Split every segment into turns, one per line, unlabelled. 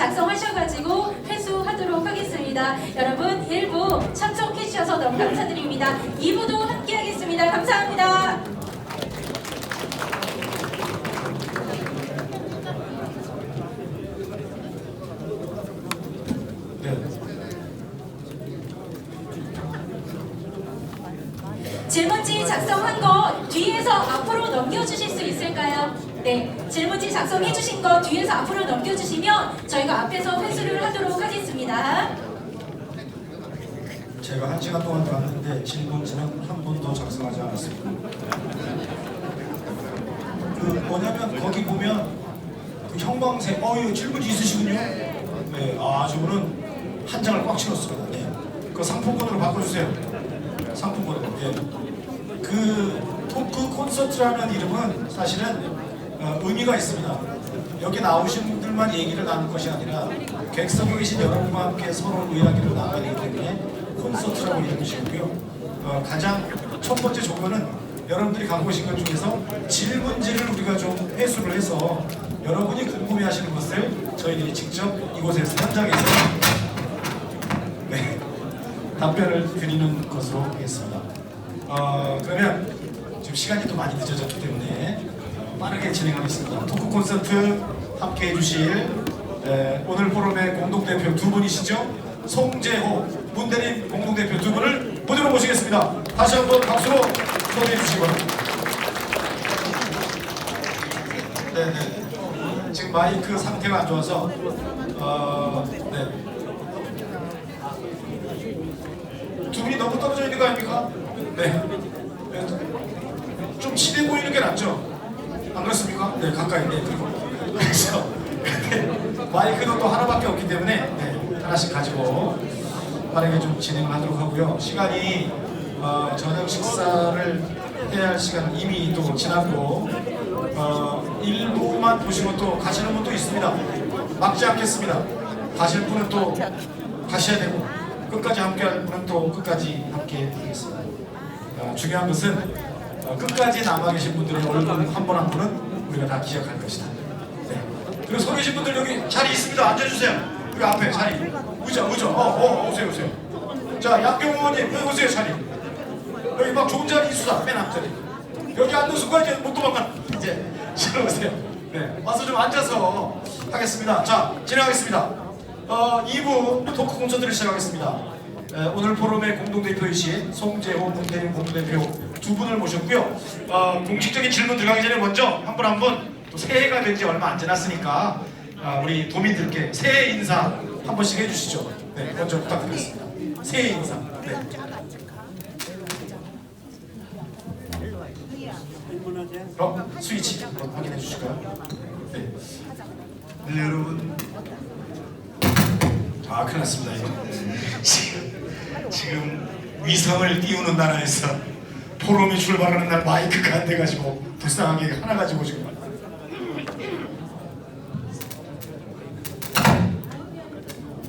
작성하셔가지고 회수하도록 하겠습니다. 여러분 1부 참석해 주셔서 너무 감사드립니다. 2부도 함께 하겠습니다. 감사합니다. 질문지 작성한 거 뒤에서 앞으로 넘겨주실 수 있을까요? 네, 질문지 작성해 주신 거 뒤에서 앞으로 넘겨주시면 저희가 앞에서 회수를 하도록 하겠습니다.
제가 1시간 동안 봤는데 질문지는 한 번도 작성하지 않았습니다. 뭐냐면 거기 보면 그 형광색 이거 질문지 있으시군요. 네, 저분은 한 장을 꽉 채웠습니다. 네. 그 상품권으로 바꿔주세요. 상품권으로. 예. 그 토크 콘서트라는 이름은 사실은 의미가 있습니다. 여기 나오신 분들만 얘기를 나눌 것이 아니라 객석에 계신 여러분과 함께 서로 이야기를 나눠야 되기 때문에 콘서트라고 이름을 지었고요. 가장 첫 번째 조건은 여러분들이 갖고 오신 것 중에서 질문지를 우리가 좀 회수를 해서 여러분이 궁금해하시는 것을 저희들이 직접 이곳에서 현장에서 답변을 드리는 것으로 하겠습니다. 그러면 지금 시간이 또 많이 늦어졌기 때문에 빠르게 진행하겠습니다. 토크 콘서트 함께 해주실 오늘 포럼의 공동대표 두 분이시죠? 송재호, 문대림 공동대표 두 분을 무대로 모시겠습니다. 다시 한번 박수로 소개해 주시기 바랍니다. 네네. 지금 마이크 상태가 안 좋아서 두 분이 너무 떨어져 있는 거 아닙니까? 네. 좀 친해 보이는 게 낫죠? 안 그렇습니까? 네, 가까이. 네, 그래서 마이크도 또 하나밖에 없기 때문에 하나씩 가지고 빠르게 좀 진행을 하도록 하고요. 시간이 저녁 식사를 해야 할 시간은 이미 또 지났고 일부만 보시고 또 가시는 분도 있습니다. 막지 않겠습니다. 가실 분은 또 가셔야 되고 끝까지 함께 할 분은 또 끝까지 함께 하겠습니다. 중요한 것은 끝까지 남아 계신 분들의 얼굴 한 분 한 분은 우리가 다 기억할 것이다. 네. 그리고 서 계신 분들 여기 자리 있습니다. 앉아주세요. 여기 앞에 자리. 의자. 오세요. 자, 양경호 의원님 여기 오세요. 자리. 여기 막 좋은 자리 있수다. 맨 앞자리. 여기 앉는 순간 이제 못 도망가. 이제 오세요. 네. 와서 좀 앉아서 하겠습니다. 자, 진행하겠습니다. 2부 토크 콘서트를 시작하겠습니다. 오늘 포럼의 공동대표이신 송재호, 문대림 공동대표 두 분을 모셨고요. 공식적인 질문 들어가기 전에 먼저 한 분 한 분 또 새해가 된 지 얼마 안 지났으니까 우리 도민들께 새해 인사 한 번씩 해주시죠. 네, 먼저 부탁드리겠습니다. 새해 인사. 네. 그럼 스위치 한번 확인해 주실까요? 네.
네, 여러분.
큰일 났습니다.
지금 위성을 띄우는 나라에서 포럼이 출발하는 날 마이크가 안 돼가지고 불쌍하게 하나 가지고 지금.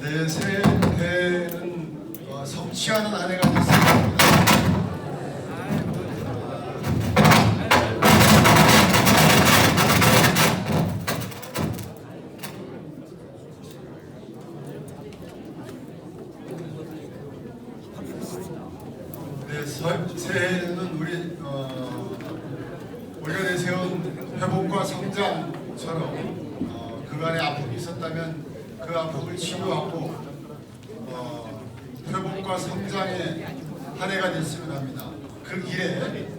네, 새해는 성취하는 한 해가 됐습니다. 새해에는 우리 올년에 세운 회복과 성장처럼 그간의 아픔이 있었다면 그 아픔을 치유하고 회복과 성장의 한 해가 됐으면 합니다. 그 길에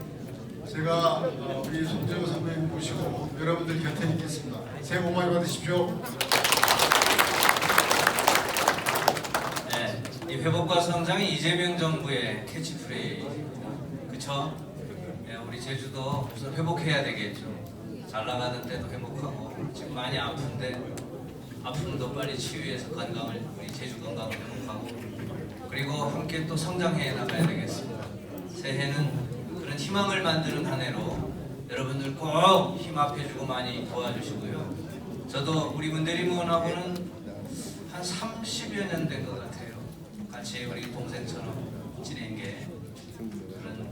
제가 우리 송재호 선배님 모시고 여러분들 곁에 있겠습니다. 새해 복 많이 받으십시오.
이 회복과 성장이 이재명 정부의 캐치프레이즈, 그쵸? 네, 우리 제주도 우선 회복해야 되겠죠. 잘 나가는 때도 행복하고 지금 많이 아픈데 아픔도 빨리 치유해서 건강을, 우리 제주 건강을 회복하고 그리고 함께 또 성장해 나가야 되겠습니다. 새해는 그런 희망을 만드는 한 해로 여러분들 꼭 힘합해주고 많이 도와주시고요. 저도 우리 문대림 의원하고는 한 30여 년 된 것 같아요. 같이 우리 동생처럼 지낸 게 그런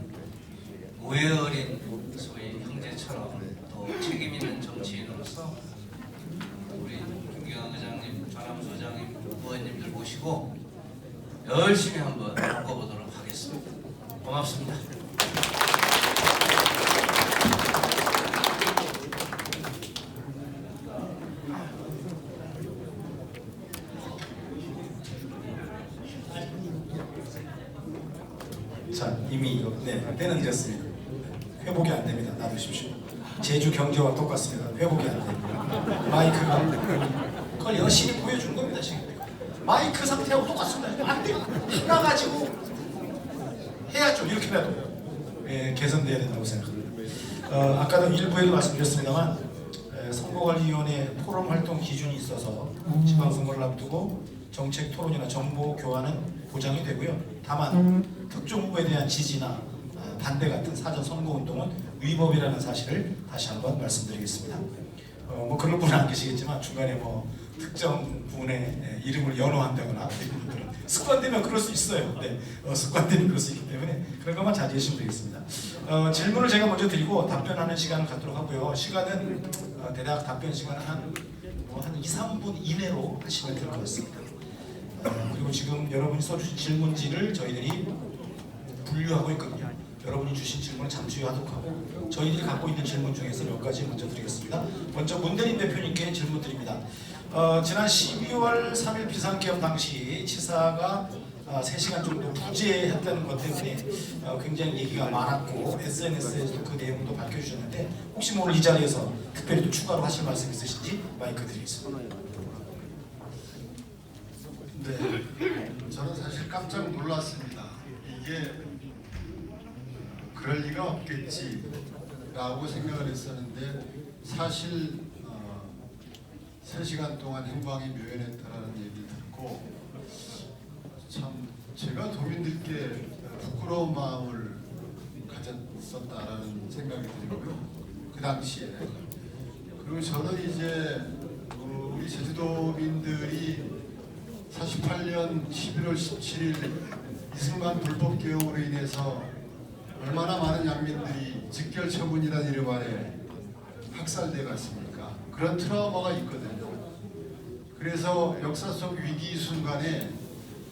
오해 어린 소위 형제처럼 더 책임 있는 정치인으로서 우리 김경환 의장님 바람 모시고 열심히 한번 바꿔보도록 하겠습니다. 고맙습니다.
자, 이미 때는 늦었습니다. 회복이 안 됩니다. 놔두십시오. 제주 경제와 똑같습니다. 회복이 안 됩니다. 마이크가 그걸 열심히 보여준 겁니다. 지금 마이크 상태하고 똑같습니다. 안 돼요. 하나 가지고 해야죠. 이렇게라도 개선돼야 된다고 생각합니다. 아까도 일부에도 말씀드렸습니다만 선거관리위원회 포럼 활동 기준이 있어서 지방선거를 앞두고 정책 토론이나 정보 교환은 보장이 되고요. 다만 특정 후보에 대한 지지나 반대 같은 사전 선거 운동은 위법이라는 사실을 다시 한번 말씀드리겠습니다. 뭐 그런 분은 안 계시겠지만 중간에 뭐 특정 분의 이름을 연호한다거나 이런 분들은 습관되면 그럴 수 있어요. 네, 습관되면 그럴 수 있기 때문에 그런 것만 자제하시면 되겠습니다. 질문을 제가 먼저 드리고 답변하는 시간을 갖도록 하고요. 시간은 대략 답변 시간은 한 2, 3분 이내로 하시면 될 것 같습니다. 그리고 지금 여러분이 써주신 질문지를 저희들이 분류하고 있거든요. 여러분이 주신 질문을 잠수하도록 하고 저희들이 갖고 있는 질문 중에서 몇 가지 먼저 드리겠습니다. 먼저 문대림 대표님께 질문 드립니다. 지난 12월 3일 비상계엄 당시 치사가 3시간 정도 부재했다는 것 때문에 굉장히 얘기가 많았고 SNS에서도 그 내용도 밝혀주셨는데 혹시 오늘 이 자리에서 특별히 또 추가로 하실 말씀 있으신지 마이크 드리겠습니다.
네, 저는 사실 깜짝 놀랐습니다. 이게 그럴 리가 없겠지라고 생각을 했었는데 사실 3시간 동안 행방이 묘연했다라는 얘기 듣고 참 제가 도민들께 부끄러운 마음을 가졌었다라는 생각이 들고요. 그 당시에 그리고 저는 이제 우리 제주도민들이 48년 11월 17일 이승만 불법 개혁으로 인해서 얼마나 많은 양민들이 직결 처분이라는 이름 아래 학살돼 갔습니까? 그런 트라우마가 있거든요. 그래서 역사 속 위기 순간에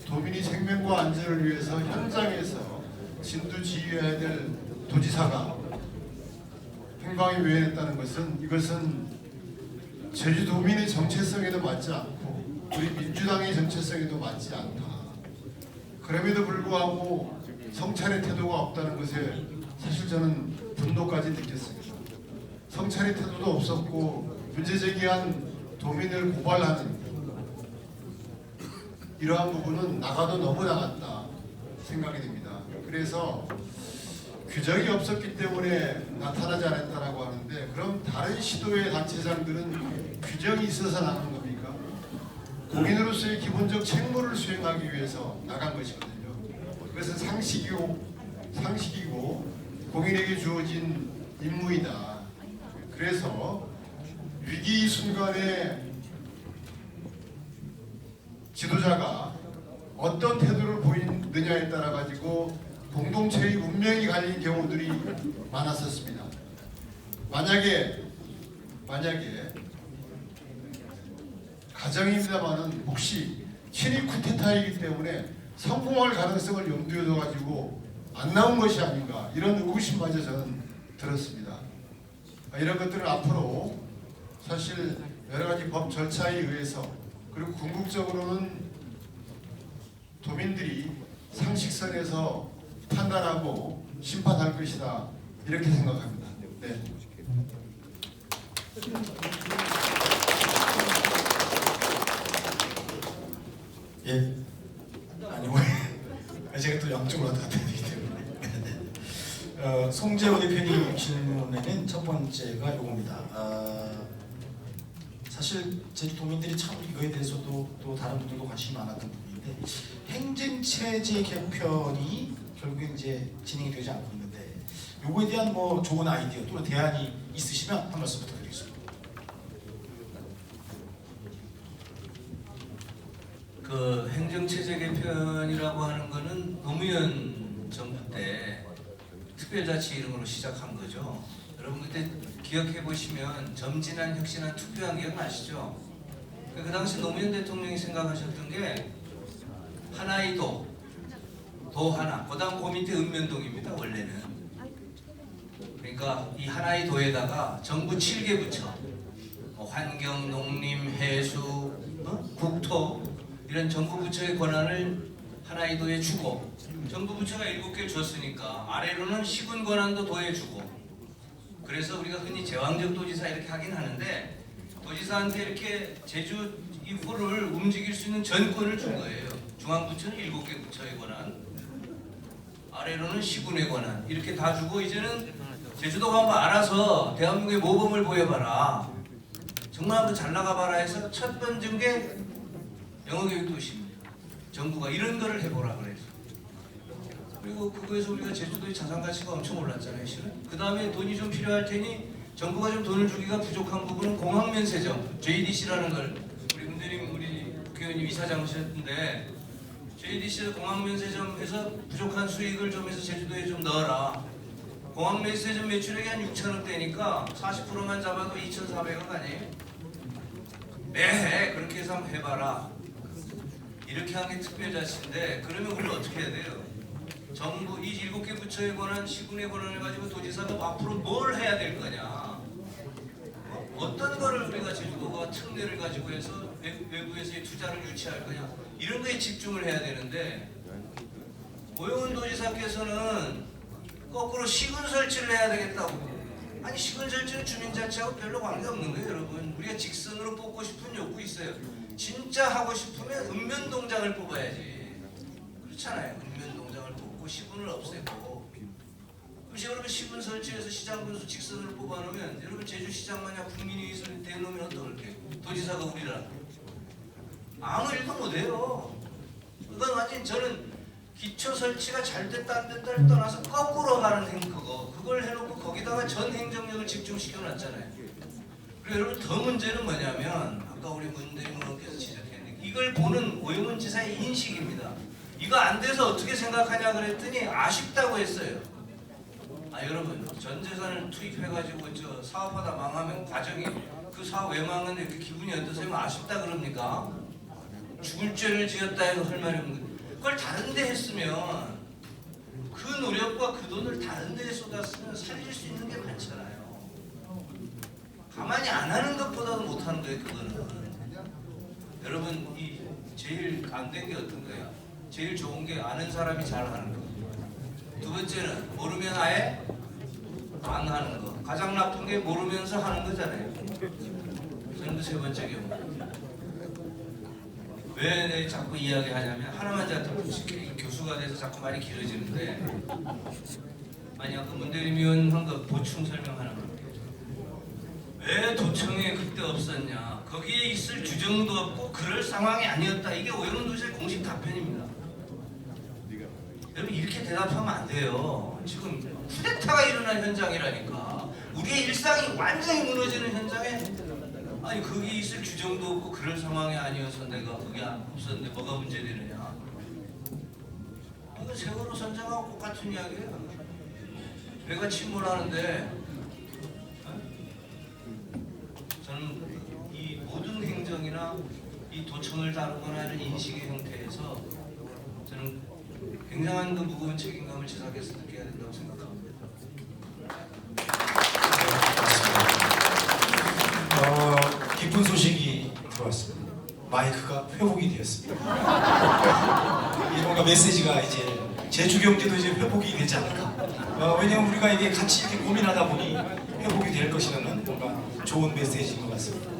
도민이 생명과 안전을 위해서 현장에서 진두지휘해야 될 도지사가 행방이 묘연했다는 것은 이것은 제주도민의 정체성에도 맞지 않고 우리 민주당의 정체성에도 맞지 않다. 그럼에도 불구하고 성찰의 태도가 없다는 것에 사실 저는 분노까지 느꼈습니다. 성찰의 태도도 없었고 문제 제기한 도민을 고발하는 이러한 부분은 나가도 너무 나갔다 생각이 됩니다. 그래서 규정이 없었기 때문에 나타나지 않았다라고 하는데 그럼 다른 시도의 단체장들은 규정이 있어서 나간 겁니까? 공인으로서의 기본적 책무를 수행하기 위해서 나간 것이거든요. 그것은 상식이고 공인에게 주어진 임무이다. 그래서 위기 순간에 지도자가 어떤 태도를 보이느냐에 따라 가지고 공동체의 운명이 갈린 경우들이 많았었습니다. 만약에 가정입니다만은 혹시 친위 쿠데타이기 때문에 성공할 가능성을 염두에 둬가지고 안 나온 것이 아닌가 이런 의구심마저 저는 들었습니다. 이런 것들은 앞으로 사실 여러 가지 법 절차에 의해서 그리고 궁극적으로는 도민들이 상식선에서 판단하고 심판할 것이다 이렇게 생각합니다. 네.
예. 아니고 제가 또 양쪽으로 다 되기 때문에 송재호 대표님 질문에는 첫 번째가 요겁니다. 사실 제주도민들이 참 이거에 대해서도 또 다른 분들도 관심이 많았던 부분인데 행정체제 개편이 결국에 이제 진행이 되지 않고 있는데 요거에 대한 뭐 좋은 아이디어 또는 대안이 있으시면 한 말씀 부탁드리겠습니다.
그 행정체제 개편이라고 하는 거는 노무현 정부 때 특별자치 이름으로 시작한 거죠. 여러분 그때 기억해 보시면 점진한 혁신한 투표한 기억 나시죠? 그 당시 노무현 대통령이 생각하셨던 게 하나의 도 하나, 그다음 그 밑에 읍면동입니다. 원래는. 그러니까 이 하나의 도에다가 정부 7개 부처, 환경, 농림, 해수, 국토 이런 정부 부처의 권한을 하나의 도에 주고, 정부 부처가 7개를 줬으니까 아래로는 시군 권한도 도에 주고, 그래서 우리가 흔히 제왕적 도지사 이렇게 하긴 하는데, 도지사한테 이렇게 제주 이 호를 움직일 수 있는 전권을 준 거예요. 중앙부처는 7개 부처의 권한, 아래로는 시군의 권한 이렇게 다 주고, 이제는 제주도가 한번 알아서 대한민국의 모범을 보여봐라, 정말 한번 잘 나가봐라 해서 첫 번째 게 영어교육도시입니다. 정부가 이런 거를 해보라 그래서. 그리고 그거에서 우리가 제주도의 자산가치가 엄청 올랐잖아요, 실은. 그 다음에 돈이 좀 필요할 테니 정부가 좀 돈을 주기가 부족한 부분은 공항면세점, JDC라는 걸, 우리 문대림 우리 국회의원님 이사장이셨는데, JDC에서 공항면세점에서 부족한 수익을 좀 해서 제주도에 좀 넣어라. 공항면세점 매출액이 한 6천억대니까 40%만 잡아도 2,400억 아니에요? 매해 그렇게 해서 한번 해봐라. 이렇게 한 게 특별자치인데, 그러면 우리는 어떻게 해야 돼요? 정부 이 7개 부처의 권한, 시군의 권한을 가지고 도지사가 앞으로 뭘 해야 될 거냐, 어떤 거를 우리가 제주도가 특례를 가지고 해서 외부에서의 투자를 유치할 거냐, 이런 거에 집중을 해야 되는데, 오영훈 도지사께서는 거꾸로 시군 설치를 해야 되겠다고. 아니, 시군 설치는 주민자치하고 별로 관계없는 거예요, 여러분. 우리가 직선으로 뽑고 싶은 욕구 있어요. 진짜 하고 싶으면 읍면동장을 뽑아야지. 그렇잖아요. 읍면동장을 뽑고 시군을 없애고. 그럼 여러분 시군 설치해서 시장군수 직선으로 뽑아놓으면, 여러분 제주시장 만약 국민이 있을 대놓으면 어떨게? 도지사가 우리라 아무 일도 못해요. 그건 완전 저는 기초 설치가 잘 됐다 안 됐다를 떠나서 거꾸로 가는 그걸 해놓고 거기다가 전 행정력을 집중시켜 놨잖아요. 그리고 여러분 더 문제는 뭐냐면, 아까 우리 문대림 의원께서 지적했는데, 이걸 보는 오영훈 지사의 인식입니다. 이거 안 돼서 어떻게 생각하냐 그랬더니 아쉽다고 했어요. 아, 여러분 전 재산을 투입해가지고 저 사업하다 망하면 과정이, 그 사업 왜 망하는데 이렇게 기분이 어떠세요? 아쉽다 그럽니까? 죽을 죄를 지었다 해도 할 말이 없는 거예요. 그걸 다른 데 했으면, 그 노력과 그 돈을 다른 데에 쏟았으면 살릴 수 있는 게 많잖아요. 가만히 안 하는 것보다도 못 하는 거예요, 그거는. 여러분, 이 제일 안 된 게 어떤 거예요? 제일 좋은 게 아는 사람이 잘 하는 거. 두 번째는 모르면 아예 안 하는 거. 가장 나쁜 게 모르면서 하는 거잖아요. 저는 그 세 번째 경우. 왜 내가 자꾸 이야기하냐면, 하나만 자꾸 교수가 돼서 자꾸 말이 길어지는데, 아니 아까 문대림 의원 한 거 보충 설명하는 거. 왜 도청에 그때 없었냐? 거기에 있을 규정도 없고 그럴 상황이 아니었다. 이게 오영훈 도지사의 공식 답변입니다. 여러분 이렇게 대답하면 안 돼요. 지금 쿠데타가 일어난 현장이라니까. 우리의 일상이 완전히 무너지는 현장에, 아니 거기 있을 규정도 없고 그럴 상황이 아니어서 내가 그게 없었는데 뭐가 문제되느냐. 이거 세월호 선장하고 똑같은 이야기예요. 배가 침몰하는데, 저는 이 모든 행정이나 이 도청을 다루거나 이런 인식의 형태에서 저는 굉장한 그 무거운 책임감을 지사께서 느껴야 된다고 생각합니다.
기쁜 소식이 들어왔습니다. 마이크가 회복이 되었습니다. 이 뭔가 메시지가 이제 제주 경제도 이제 회복이 되지 않을까. 왜냐하면 우리가 이게 같이 이렇게 고민하다 보니 회복이 될 것이라는 뭔가 좋은 메시지인 것 같습니다.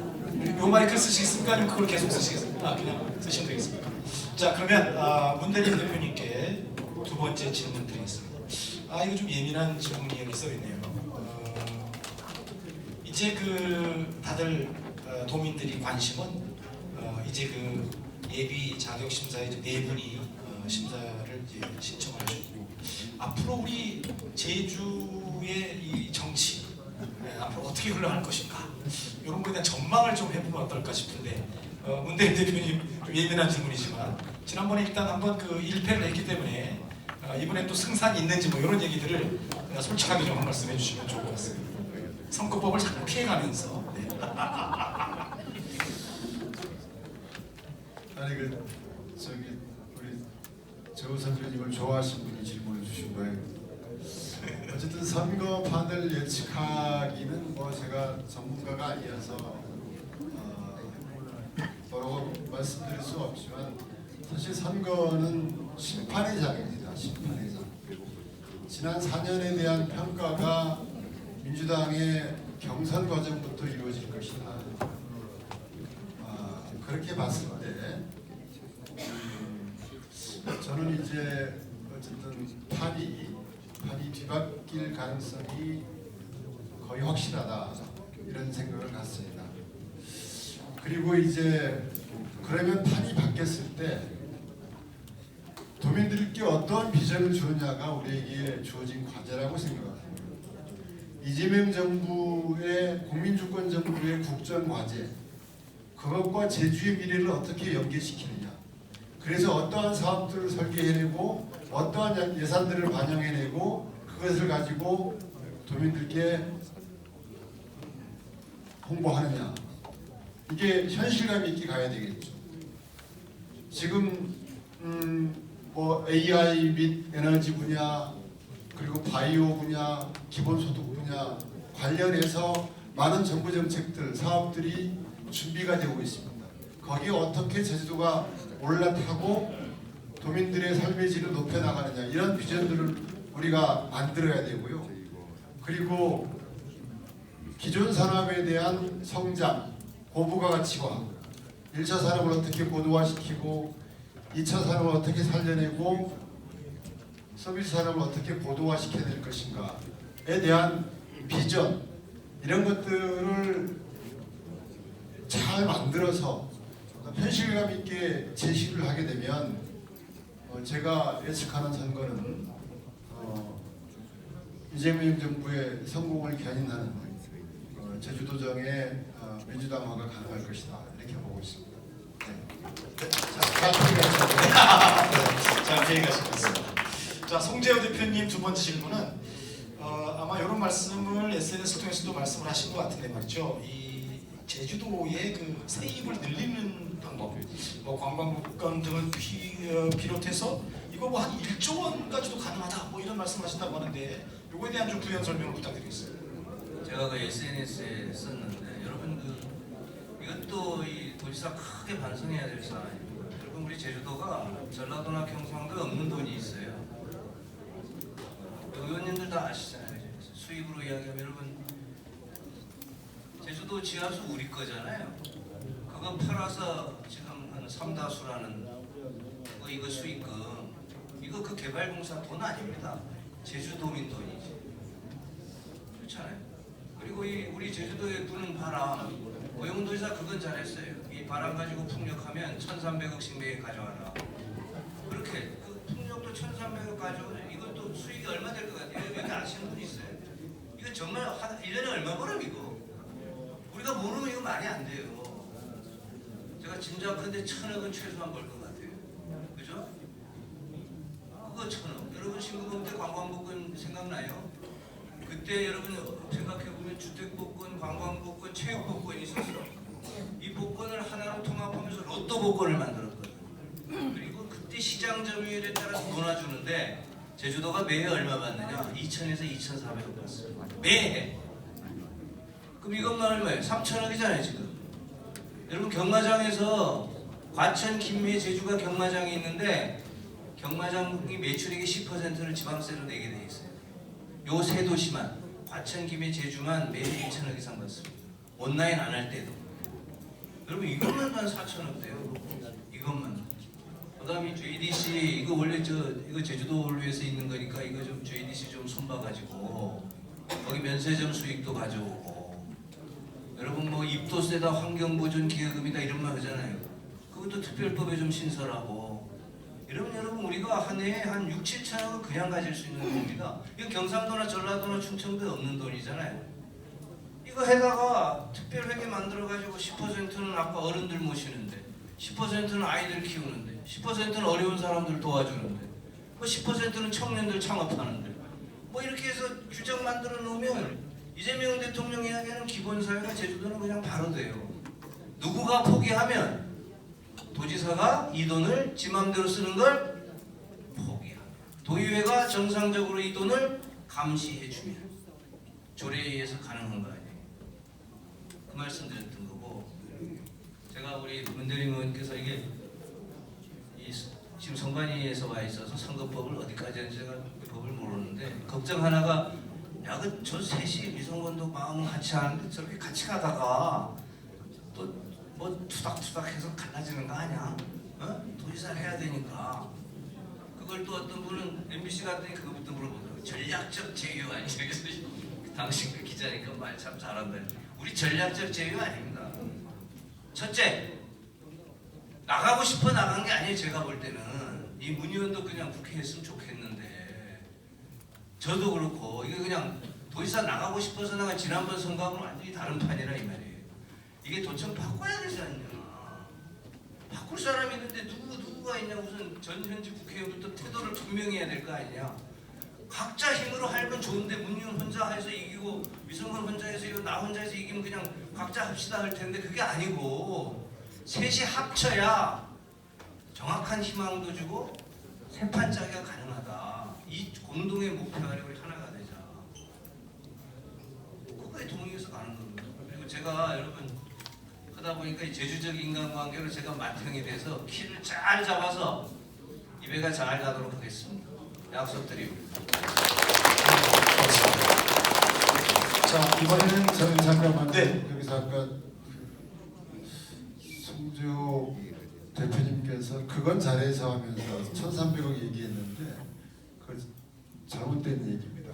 요 마이크 쓰시겠습니까? 아니면 그걸 계속 쓰시겠습니까? 그냥 쓰시면 되겠습니까? 자, 그러면 문대림 대표님께 두 번째 질문 드리겠습니다. 이거 좀 예민한 질문이 여기 써 있네요. 이제 그 다들 도민들이 관심은 이제 그 예비 자격 심사에 이제 네 분이 심사를 이제 신청을 하셨고, 앞으로 우리 제주의 이 정치 앞으로 어떻게 흘러갈 것인가, 이런 거에 대한 전망을 좀 해보면 어떨까 싶은데, 문대림 대표님 좀 예민한 질문이지만, 지난번에 일단 한번 그 1패를 했기 때문에 이번에 또 승산이 있는지 뭐 이런 얘기들을 솔직하게 좀 한 말씀 해주시면 좋을 것 같습니다. 선거법을 자꾸 피해가면서. 네.
아니 그 저기 우리 정우선 의원님을 좋아하신 분이 질문을 주신 거예요. 어쨌든 선거판을 예측하기는 뭐 제가 전문가가 아니어서 뭐라고 말씀드릴 수 없지만 사실 선거는 심판의 장입니다. 심판의 장. 지난 4년에 대한 평가가 민주당의 경선 과정부터 이루어질 것이다. 그렇게 봤을 때 저는 이제 어쨌든 판이 뒤바뀔 가능성이 거의 확실하다 이런 생각을 갖습니다. 그리고 이제 그러면 판이 바뀌었을 때 도민들께 어떤 비전을 주느냐가 우리에게 주어진 과제라고 생각합니다. 이재명 정부의 국민주권 정부의 국정 과제 그것과 제주의 미래를 어떻게 연계시키느냐. 그래서 어떠한 사업들을 설계해내고 어떠한 예산들을 반영해내고 그것을 가지고 도민들께 홍보하느냐. 이게 현실감 있게 가야 되겠죠. 지금 뭐 AI 및 에너지 분야 그리고 바이오 분야, 기본소득 분야 관련해서 많은 정부 정책들, 사업들이 준비가 되고 있습니다. 거기에 어떻게 제주도가 올라타고 도민들의 삶의 질을 높여나가느냐 이런 비전들을 우리가 만들어야 되고요. 그리고 기존 산업에 대한 성장, 고부가 가치와 1차 산업을 어떻게 고도화시키고 2차 산업을 어떻게 살려내고 서비스 산업을 어떻게 고도화시켜야 될 것인가에 대한 비전 이런 것들을 잘 만들어서 현실감 있게 제시를 하게 되면 제가 예측하는 선거는 이재명 정부의 성공을 견인하는 제주도정의 민주당화가 가능할 것이다 이렇게 보고 있습니다. 네.
자, 회의가시겠습니다. 자, 송재호 대표님 두 번째 질문은 아마 이런 말씀을 SNS를 통해서도 말씀을 하신 것 같은데 말이죠. 이 제주도의 그 세입을 늘리는 방법, 뭐 관광국감 등을 비롯해서 이거 뭐 한 1조 원까지도 가능하다, 뭐 이런 말씀하신다고 하는데 이거에 대한 좀 부연 설명을 부탁드리겠습니다.
제가 그 SNS에 썼는데 여러분 이것도 이 도지사 크게 반성해야 될 사안입니다. 여러분 우리 제주도가 전라도나 경상도에 없는 돈이 있어요. 의원님들 다 아시잖아요. 수입으로 이야기하면 여러분 제주도 지하수 우리 거잖아요. 그거 팔아서 지금 한 3다수라는 이거 수익금 이거 그 개발공사 돈 아닙니다. 제주도민 돈이지. 그렇잖아요. 그리고 이 우리 제주도에 부는 바람 오영훈도지사 그건 잘했어요. 이 바람 가지고 풍력하면 1,300억씩 매일 가져와라. 그렇게 그 풍력도 1,300억 가져오면 이것도 수익이 얼마 될 것 같아요? 여기 아시는 분 있어요? 이거 정말 1년에 얼마 벌어 이거? 우리가 모르면 이거 말이 안 돼요. 제가 짐작컨대 1,000억은 최소한 벌 것 같아요. 그죠? 그거 1,000억. 여러분 신구금 때 관광복권 생각나요? 그때 여러분 생각해보면 주택복권, 관광복권, 체육복권이 있었어. 이 복권을 하나로 통합하면서 로또 복권을 만들었거든요. 그리고 그때 시장 점유율에 따라서 놀아주는데 제주도가 매해 얼마 받느냐? 2,000에서 2,400억 받습니다. 매해. 그럼 이것만 얼마예요? 3,000억이잖아요 지금. 여러분 경마장에서 과천, 김해, 제주가 경마장이 있는데 경마장이 매출액의 10%를 지방세로 내게 돼 있어요. 요 세 도시만 과천, 김해, 제주만 매일 2,000억 이상 받습니다. 온라인 안 할 때도. 여러분 이것만 한 4,000억 돼요. 이것만. 그다음에 JDC 이거 원래 이거 제주도를 위해서 있는 거니까 이거 좀 JDC 좀 손봐가지고 거기 면세점 수익도 가져오고. 여러분 뭐 입도세다 환경보존 기여금이다 이런 말 하잖아요. 그것도 특별법에 좀 신설하고. 여러분 우리가 한 해에 한 6, 7천억은 그냥 가질 수 있는 돈입니다. 이거 경상도나 전라도나 충청도에 없는 돈이잖아요. 이거 해다가 특별회계 만들어가지고 10%는 아까 어른들 모시는데 10%는 아이들 키우는데 10%는 어려운 사람들 도와주는데 뭐 10%는 청년들 창업하는데 뭐 이렇게 해서 규정 만들어 놓으면 이재명 대통령이 이야기하는 기본사회가 제주도는 그냥 바로 돼요. 누구가 포기하면 도지사가 이 돈을 지 맘대로 쓰는 걸 도의회가 정상적으로 이 돈을 감시해주면 조례에 의해서 가능한 거 아니에요. 그 말씀드렸던 거고, 제가 우리 문대림 의원께서 이게 지금 선관위에서 와 있어서 선거법을 어디까지 하는지 제가 법을 모르는데, 걱정 하나가 저 셋이 미성원도 마음은 같이 하는데 저렇게 같이 가다가 또 뭐 투닥투닥해서 갈라지는 거 아니야? 도지사를 해야 되니까. 그걸 또 어떤 분은 MBC 갔더니 그거부터 물어보더라고요. 전략적 제휴 아니에요? 그래서 당신 그 기자니까 말 참 잘한다. 우리 전략적 제휴 아닙니다. 첫째, 나가고 싶어 나간 게 아니에요. 제가 볼 때는 이 문 의원도 그냥 국회에 했으면 좋겠는데, 저도 그렇고 이게 그냥 도지사 나가고 싶어서 나가. 지난번 선거하고는 완전히 다른 판이라 이 말이에요. 이게 도청 바꿔야 되지 않냐. 바꿀 사람이 있는데 누구가 있냐. 무슨 전 현직 국회의원부터 태도를 분명히 해야 될 거 아니냐. 각자 힘으로 하면 좋은데 문 의원 혼자 해서 이기고 위성근 혼자 해서 이기고 나 혼자 해서 이기면 그냥 각자 합시다 할 텐데, 그게 아니고 셋이 합쳐야 정확한 희망도 주고 세판 짜기가 가능하다. 이 공동의 목표 아래 우리 하나가 되자. 그거에 동의해서 가는 겁니다. 그리고 제가 여러분 하다 보니까 이 제주적 인간관계로 제가 맏형이 돼서 키를 잘 잡아서 이 배가 잘 가도록 하겠습니다. 약속드립니다.
자, 이번에는 저는 잠깐만
네.
여기서 아까 송지호 대표님께서 그건 잘해서 하면서 1,300억 얘기했는데 그 잘못된 얘기입니다.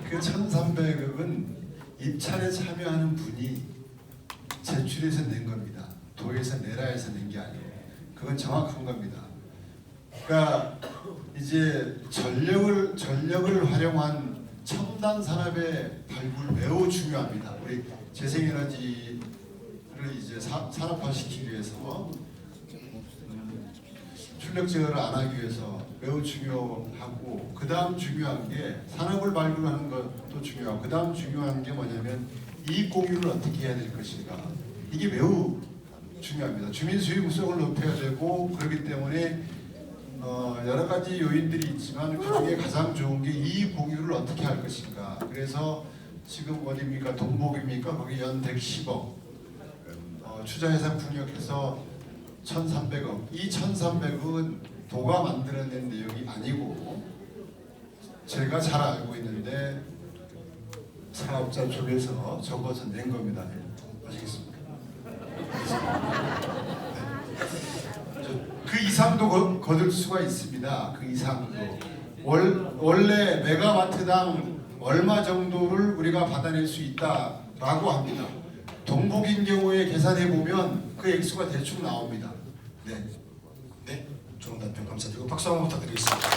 그 1,300억은 입찰에 참여하는 분이 제출해서 낸 겁니다. 도에서 내라 해서 낸 게 아니에요. 그건 정확한 겁니다. 그러니까 이제 전력을 활용한 첨단 산업의 발굴 매우 중요합니다. 우리 재생에너지를 이제 산업화시키기 위해서 출력 제어를 안 하기 위해서 매우 중요하고, 그 다음 중요한 게 산업을 발굴하는 것도 중요하고, 그 다음 중요한 게 뭐냐면 이익 공유를 어떻게 해야 될 것인가. 이게 매우 중요합니다. 주민 수익성을 높여야 되고, 그렇기 때문에 여러 가지 요인들이 있지만 그 중에 가장 좋은 게 이익 공유를 어떻게 할 것인가. 그래서 지금 어디입니까? 동복입니까? 거기 연 110억 투자예산 풍력해서 1,300억. 이 1,300억은 도가 만들어낸 내용이 아니고 제가 잘 알고 있는데 사업자 쪽에서 적어서 낸 겁니다. 아시겠습니까? 그 이상도 거둘 수가 있습니다. 그 이상도. 원래 메가와트당 얼마 정도를 우리가 받아낼 수 있다라고 합니다. 동복인 경우에 계산해 보면 그 액수가 대충 나옵니다. 네.
네, 좋은 답변 감사드리고 박수 한번 부탁드리겠습니다.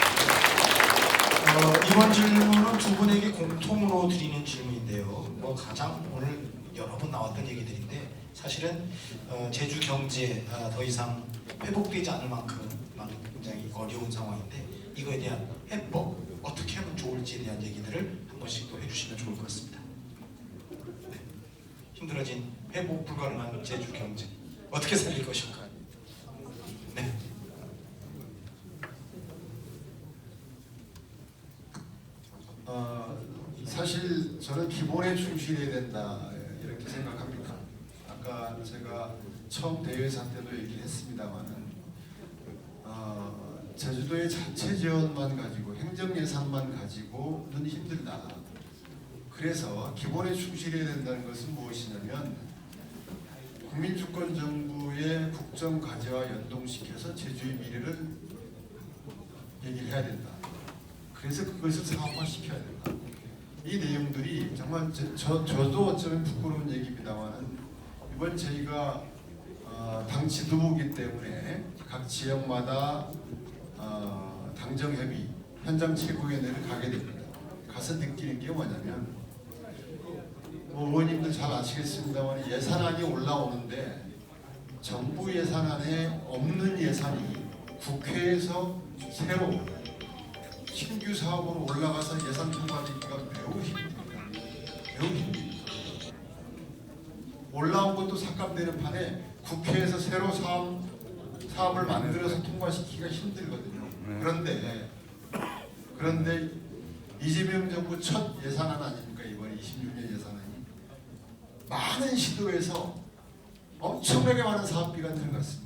이번 질문은 두 분에게 공통으로 드리는 질문인데요. 뭐 가장 오늘 여러 번 나왔던 얘기들인데, 사실은 제주 경제 더 이상 회복되지 않을 만큼 굉장히 어려운 상황인데, 이거에 대한 해법, 어떻게 하면 좋을지에 대한 얘기들을 한 번씩 또 해주시면 좋을 것 같습니다. 네. 힘들어진 회복 불가능한 제주 경제 어떻게 살릴 것인가. 네.
사실 저는 기본에 충실해야 된다 이렇게 생각합니다. 아까 제가 처음 대회사 때도 얘기를 했습니다만은 제주도의 자체 지원만 가지고 행정 예산만 가지고는 힘들다. 그래서 기본에 충실해야 된다는 것은 무엇이냐면 국민주권정부의 국정 과제와 연동시켜서 제주의 미래를 얘기를 해야 된다. 그래서 그것을 사업화시켜야 된다. 이 내용들이 정말 저도 어쩌면 부끄러운 얘기입니다만, 이번 저희가 당 지도부이기 때문에 각 지역마다 당정협의 현장 최고위원회를 가게 됩니다. 가서 느끼는 게 뭐냐면, 의원님들 잘 아시겠습니다만 예산안이 올라오는데 정부 예산안에 없는 예산이 국회에서 새로 신규 사업으로 올라가서 예산 통과되기가 매우 힘듭니다. 매우 힘듭니다. 올라온 것도 삭감되는 판에 국회에서 새로 사업을 만들어서 통과시키기가 힘들거든요. 그런데 이재명 정부 첫 예산안 아닙니까? 이번 26년 예산안이 많은 시도에서 엄청나게 많은 사업비가 들어갔습니다.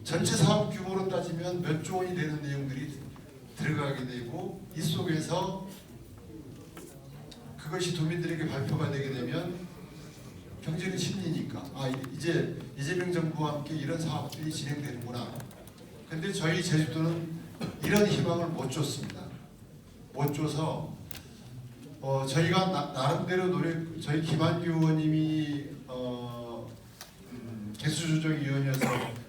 전체 사업 규모로 따지면 몇 조 원이 되는 내용들이 들어가게 되고 이 속에서 그것이 도민들에게 발표가 되게 되면 경제는 심리니까 이제 이재명 정부와 함께 이런 사업들이 진행되는구나. 근데 저희 제주도는 이런 희망을 못 줬습니다. 못 줘서 저희가 나름대로 저희 김한규 의원님이 개수조정위원이어서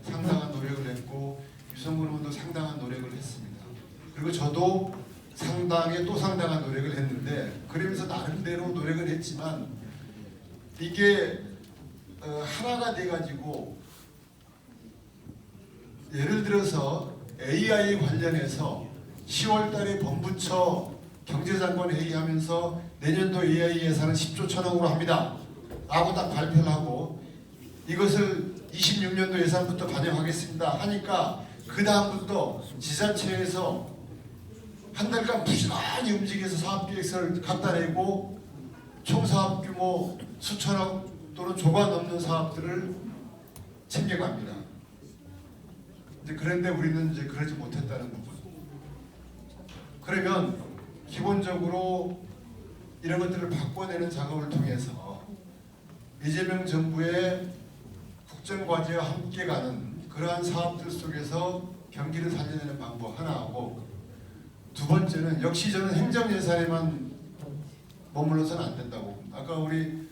상당한 노력을 했고 유성근 의원도 상당한 노력을 했습니다. 그리고 저도 상당한 노력을 했는데 그러면서 나름대로 노력을 했지만 이게 하나가 돼가지고 예를 들어서 AI 관련해서 10월달에 본부처 경제장관 회의하면서 내년도 AI 예산은 10조 1천억으로 합니다 라고 딱 발표를 하고 이것을 26년도 예산부터 반영하겠습니다 하니까 그 다음부터 지자체에서 한 달간 부지런히 움직여서 사업계획서를 갖다 내고 총 사업 규모 수천억 또는 조가 넘는 사업들을 챙겨갑니다. 그런데 우리는 이제 그러지 못했다는 부분. 그러면 기본적으로 이런 것들을 바꿔내는 작업을 통해서 이재명 정부의 국정과제와 함께 가는 그러한 사업들 속에서 경기를 살려내는 방법 하나하고 두 번째는 역시 저는 행정예산에만 머물러서는 안 된다고 봅니다. 아까 우리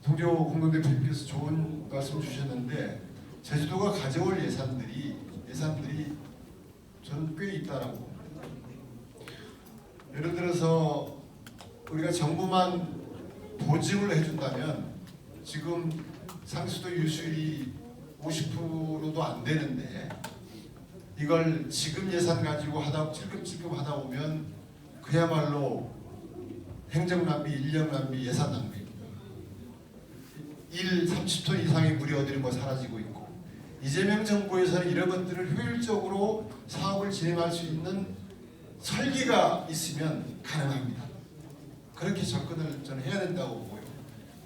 송재호 공동대표님께서 좋은 말씀 주셨는데 제주도가 가져올 예산들이 저는 꽤 있다라고 봅니다. 예를 들어서 우리가 정부만 보증을 해준다면 지금 상수도 유수율이 50%도 안 되는데 이걸 지금 예산 가지고 찔끔찔끔 하다 보면 그야말로 행정 낭비, 인력 낭비, 예산 낭비입니다. 30톤 이상의 물이 어디로 뭐 사라지고 있고 이재명 정부에서는 이런 것들을 효율적으로 사업을 진행할 수 있는 설계가 있으면 가능합니다. 그렇게 접근을 저는 해야 된다고 보고요.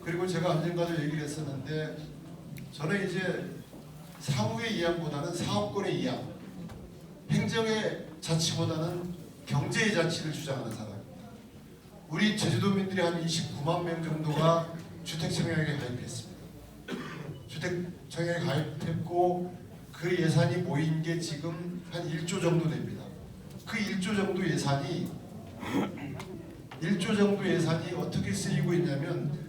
그리고 제가 언젠가도 얘기를 했었는데 저는 이제 사무의 이양보다는 사업권의 이양, 행정의 자치보다는 경제의 자치를 주장하는 사람입니다. 우리 제주도민들이 한 29만 명 정도가 주택청약에 가입했습니다. 주택청약에 가입했고 그 예산이 모인 게 지금 한 1조 정도 됩니다. 그 1조 정도 예산이 어떻게 쓰이고 있냐면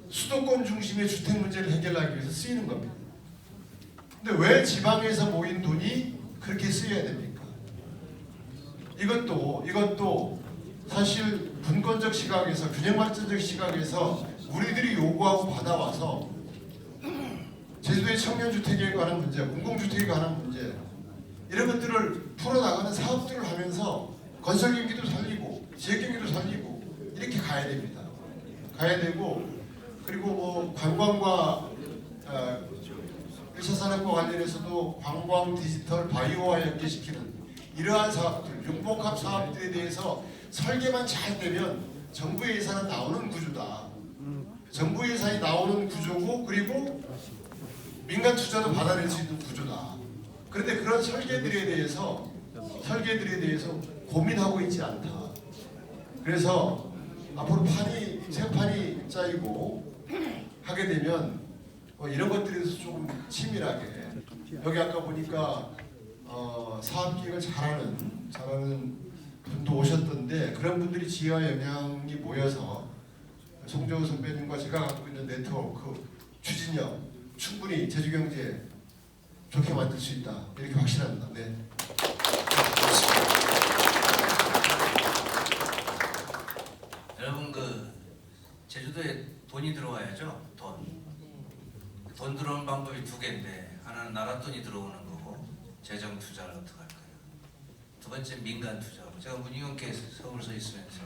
수도권 중심의 주택 문제를 해결하기 위해서 쓰이는 겁니다. 근데 왜 지방에서 모인 돈이 그렇게 쓰여야 됩니까? 이것도 사실 분권적 시각에서 균형발전적 시각에서 우리들이 요구하고 받아와서 제주도의 청년주택에 관한 문제, 공공주택에 관한 문제 이런 것들을 풀어나가는 사업들을 하면서 건설경기도 살리고 지역경기도 살리고 이렇게 가야 됩니다. 가야 되고 그리고 뭐 관광과 1차 산업과 관련해서도 관광, 디지털, 바이오와 연계시키는 이러한 사업들, 융복합 사업들에 대해서 설계만 잘 되면 정부 예산은 나오는 구조다. 정부 예산이 나오는 구조고 그리고 민간 투자도 받아낼 수 있는 구조다. 그런데 그런 설계들에 대해서 고민하고 있지 않다. 그래서 앞으로 새판이 짜이고 하게 되면 이런 것들에 대해서 조금 치밀하게 여기 아까 보니까 사업 기획을 잘하는 분도 오셨던데 그런 분들이 지혜와 영향이 모여서 송정우 선배님과 제가 갖고 있는 네트워크 추진력 충분히 제주경제 좋게 만들 수 있다 이렇게 확신합니다. 네.
여러분 제주도에 돈이 들어와야죠. 돈 들어오는 방법이 두 개인데 하나는 나라 돈이 들어오는 거고 재정 투자를 어떻게 할까요? 두 번째 민간 투자고 제가 문희경께 서울서 있으면서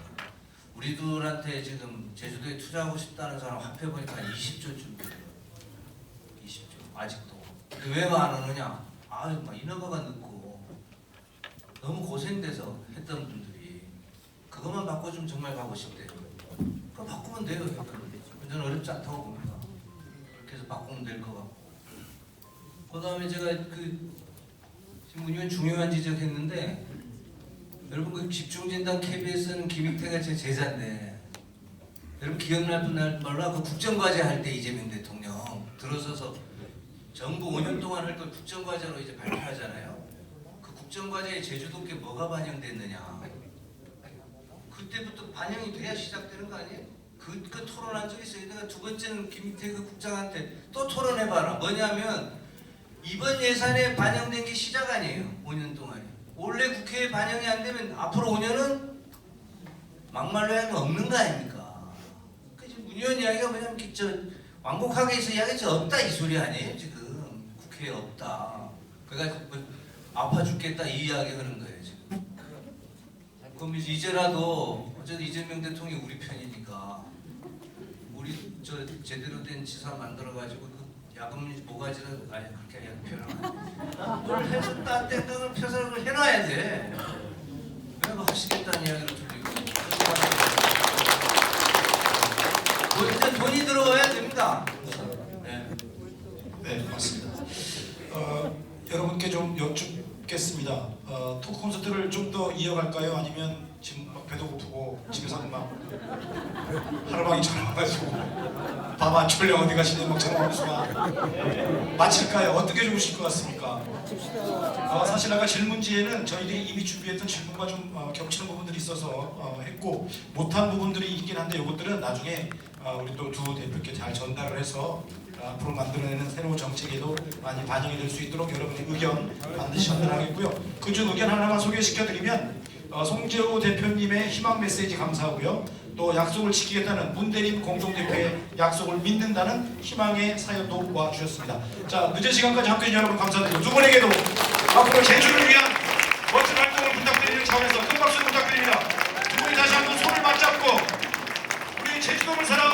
우리들한테 지금 제주도에 투자하고 싶다는 사람 화폐 보니까 한 20조쯤 돼요. 20조 아직도. 왜 안 오느냐? 막 인허가가 늦고 너무 고생돼서 했던 분들이 그것만 바꿔주면 정말 가고 싶대요. 그럼 바꾸면 돼요. 저는 어렵지 않다고 봅니다. 그렇게 해서 바꾸면 될 것 같고. 그 다음에 제가 지금 문의원 중요한 지적했는데 여러분 그 집중진단 KBS는 김익태가 제 제자인데 여러분 기억날 분 몰라 그 국정과제 할 때 이재명 대통령 들어서서 정부 5년 동안 할 걸 국정과제로 이제 발표하잖아요. 그 국정과제에 제주도께 뭐가 반영됐느냐. 그때부터 반영이 돼야 시작되는 거 아니에요? 그 토론한 적이 있어요. 내가 두 번째는 김태 그 국장한테 또 토론해봐라. 뭐냐면 이번 예산에 반영된 게 시작 아니에요. 5년 동안에. 원래 국회에 반영이 안 되면 앞으로 5년은 막말로 하면 없는 거 아닙니까? 그 지금 문의원 이야기가 뭐냐면 완곡하게 해서 이야기했지 없다 이 소리 아니에요 지금. 국회에 없다. 그러니까 뭐 아파 죽겠다 이 이야기 하는 거예요 지금. 그럼 이제라도 어쨌든 이재명 대통령이 우리 편이니까 우리 제대로 된 지사 만들어가지고 그 야금 모가지를 아니 그렇게 표현 뭘 해서 딴 땡땡을 펴서 그걸 해놔야 돼. 그래서 하시겠다는 이야기를 들리고 이제 돈이 들어와야 됩니다.
네, 맞습니다. 여러분께 좀 여쭙겠습니다. 토크 콘서트를 좀 더 이어갈까요? 아니면 지금 막 배도 고프고 집에서 막 하루방이 전화 와가지고 밥 안 졸려 어디 가시냐 막 전화 오면서 막 마칠까요? 어떤 게 좋으실 것 같습니까? 사실 아까 질문지에는 저희들이 이미 준비했던 질문과 좀 겹치는 부분들이 있어서 했고 못한 부분들이 있긴 한데 이것들은 나중에 우리 또 두 대표께 잘 전달을 해서 앞으로 만들어내는 새로운 정책에도 많이 반영이 될 수 있도록 여러분의 의견 반드시 전달하겠고요. 그중 의견 하나만 소개시켜드리면 송재호 대표님의 희망 메시지 감사하고요. 또 약속을 지키겠다는 문대림 공동대표의 약속을 믿는다는 희망의 사연도 와주셨습니다. 자, 늦은 시간까지 함께해주신 여러분 감사드리고 두 분에게도 앞으로 제주를 위한